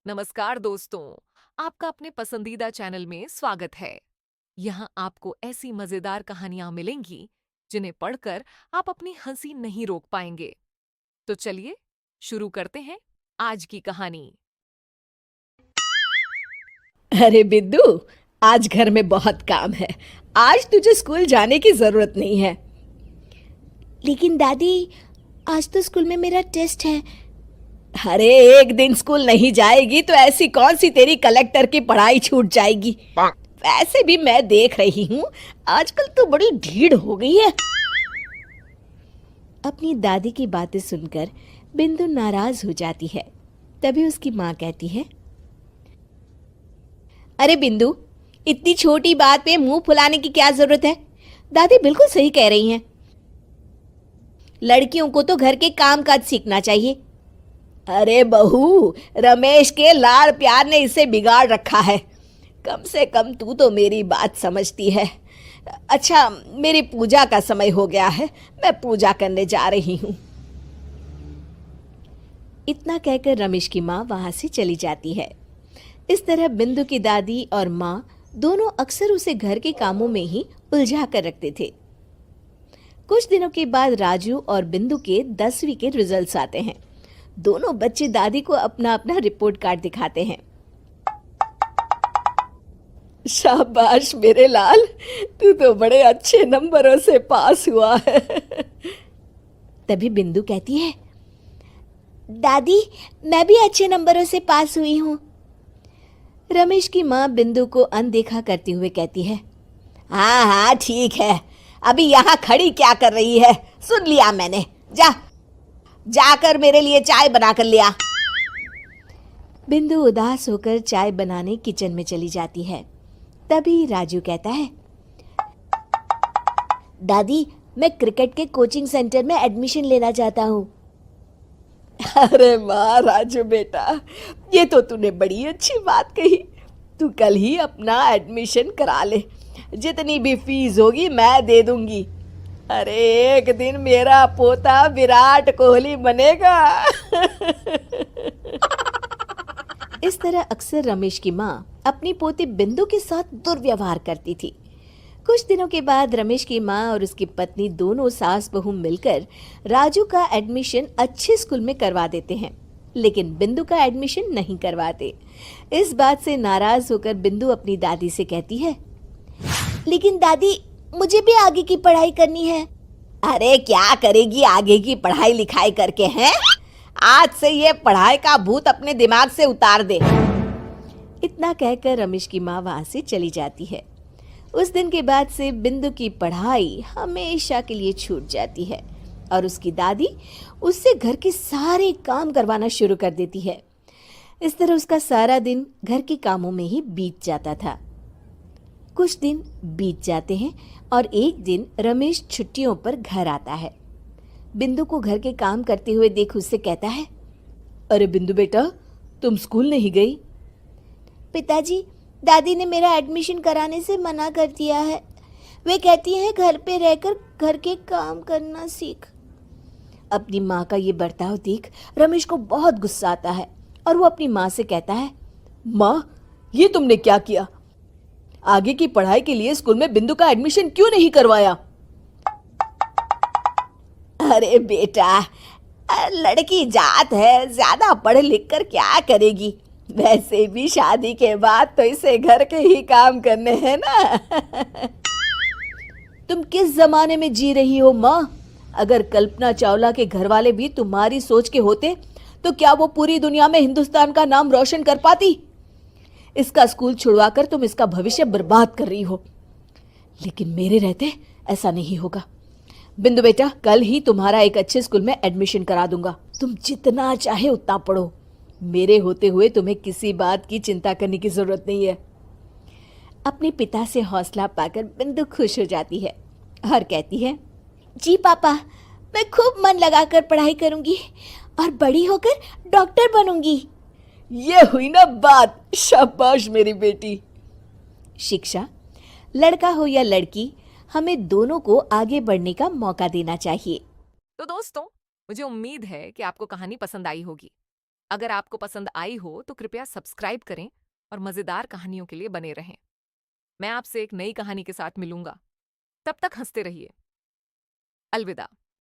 नमस्कार दोस्तों, आपका अपने पसंदीदा चैनल में स्वागत है। यहाँ आपको ऐसी मजेदार कहानियां मिलेंगी जिन्हें पढ़कर आप अपनी हंसी नहीं रोक पाएंगे। तो चलिए शुरू करते हैं आज की कहानी। अरे बिद्दू, आज घर में बहुत काम है। आज तुझे स्कूल जाने की जरूरत नहीं है। लेकिन दादी, आज तो स्कूल में मेरा टेस्ट है। अरे एक दिन स्कूल नहीं जाएगी तो ऐसी कौन सी तेरी कलेक्टर की पढ़ाई छूट जाएगी। वैसे भी मैं देख रही हूँ आजकल तो बड़ी ढीठ हो गई है। अपनी दादी की बातें सुनकर बिंदु नाराज हो जाती है। तभी उसकी माँ कहती है, अरे बिंदु, इतनी छोटी बात पे मुंह फुलाने की क्या जरूरत है। दादी बिल्कुल सही कह रही हैं। लड़कियों को तो घर के काम काज सीखना चाहिए। अरे बहू, रमेश के लाड़ प्यार ने इसे बिगाड़ रखा है। कम से कम तू तो मेरी बात समझती है। अच्छा, मेरी पूजा का समय हो गया है, मैं पूजा करने जा रही हूँ। इतना कहकर रमेश की माँ वहां से चली जाती है। इस तरह बिंदु की दादी और माँ दोनों अक्सर उसे घर के कामों में ही उलझा कर रखते थे। कुछ दिनों के बाद राजू और बिंदु के 10वीं के रिजल्ट्स आते हैं। दोनों बच्चे दादी को अपना अपना रिपोर्ट कार्ड दिखाते हैं। शाबाश मेरे लाल, तू तो बड़े अच्छे नंबरों से पास हुआ है। तभी बिंदु कहती है, दादी, मैं भी अच्छे नंबरों से पास हुई हूँ। रमेश की माँ बिंदु को अनदेखा करते हुए कहती है, हाँ हाँ ठीक है, अभी यहाँ खड़ी क्या कर रही है, सुन लिया मैंने। जाकर मेरे लिए चाय बना कर लिया। बिंदु उदास होकर चाय बनाने किचन में चली जाती है। तभी राजू कहता है, दादी, मैं क्रिकेट के कोचिंग सेंटर में एडमिशन लेना चाहता हूँ। अरे वाह राजू बेटा, ये तो तूने बड़ी अच्छी बात कही। तू कल ही अपना एडमिशन करा ले, जितनी भी फीस होगी मैं दे दूंगी। अरे एक दिन मेरा पोता विराट कोहली बनेगा। इस तरह अक्सर रमेश की माँ अपनी पोती बिंदु के साथ दुर्व्यवहार करती थी। कुछ दिनों के बाद रमेश की माँ और उसकी पत्नी दोनों सास बहू मिलकर राजू का एडमिशन अच्छे स्कूल में करवा देते हैं, लेकिन बिंदु का एडमिशन नहीं करवाते। इस बात से नाराज होकर बिंदु अपनी दादी से कहती है, लेकिन दादी, मुझे भी आगे की पढ़ाई करनी है। अरे क्या करेगी आगे की पढ़ाई लिखाई करके, हैं? आज से ये पढ़ाई का भूत अपने दिमाग से उतार दे। इतना कहकर रमेश की माँ वहां से चली जाती है। उस दिन के बाद से बिंदु की पढ़ाई हमेशा के लिए छूट जाती है और उसकी दादी उससे घर के सारे काम करवाना शुरू कर देती है। इस तरह उसका सारा दिन घर के कामों में ही बीत जाता था। कुछ दिन बीत जाते हैं और एक दिन रमेश छुट्टियों पर घर आता है। बिंदु को घर के काम करते हुए देख उससे कहता है, अरे बिंदु बेटा, तुम स्कूल नहीं गई? पिताजी, दादी ने मेरा एडमिशन कराने से मना कर दिया है। वे कहती हैं घर पे रहकर घर के काम करना सीख। अपनी माँ का ये बर्ताव देख रमेश को बहुत गुस्सा आता है और वो अपनी माँ से कहता है, माँ, ये तुमने क्या किया? आगे की पढ़ाई के लिए स्कूल में बिंदु का एडमिशन क्यों नहीं करवाया? अरे बेटा, लड़की जात है, ज्यादा पढ़ लिख कर क्या करेगी। वैसे भी शादी के बाद तो इसे घर के ही काम करने हैं ना। तुम किस जमाने में जी रही हो माँ? अगर कल्पना चावला के घर वाले भी तुम्हारी सोच के होते तो क्या वो पूरी दुनिया में हिंदुस्तान का नाम रोशन कर पाती? इसका स्कूल छुड़वाकर तुम इसका भविष्य बर्बाद कर रही हो, लेकिन मेरे रहते ऐसा नहीं होगा। बिंदु बेटा, कल ही तुम्हारा एक अच्छे स्कूल में एडमिशन करा दूंगा। तुम जितना चाहे उतना पढ़ो। मेरे होते हुए तुम्हें किसी बात की चिंता करने की जरूरत नहीं है। अपने पिता से हौसला पाकर बिंदु खुश हो जाती है और कहती है, जी पापा, मैं खूब मन लगाकर पढ़ाई करूंगी और बड़ी होकर डॉक्टर बनूंगी। ये हुई ना बात। शाबाश मेरी बेटी। शिक्षा, लड़का हो या लड़की, हमें दोनों को आगे बढ़ने का मौका देना चाहिए। तो दोस्तों, मुझे उम्मीद है कि आपको कहानी पसंद आई होगी। अगर आपको पसंद आई हो तो कृपया सब्सक्राइब करें और मजेदार कहानियों के लिए बने रहें। मैं आपसे एक नई कहानी के साथ मिलूंगा। तब तक हंसते रहिए। अलविदा।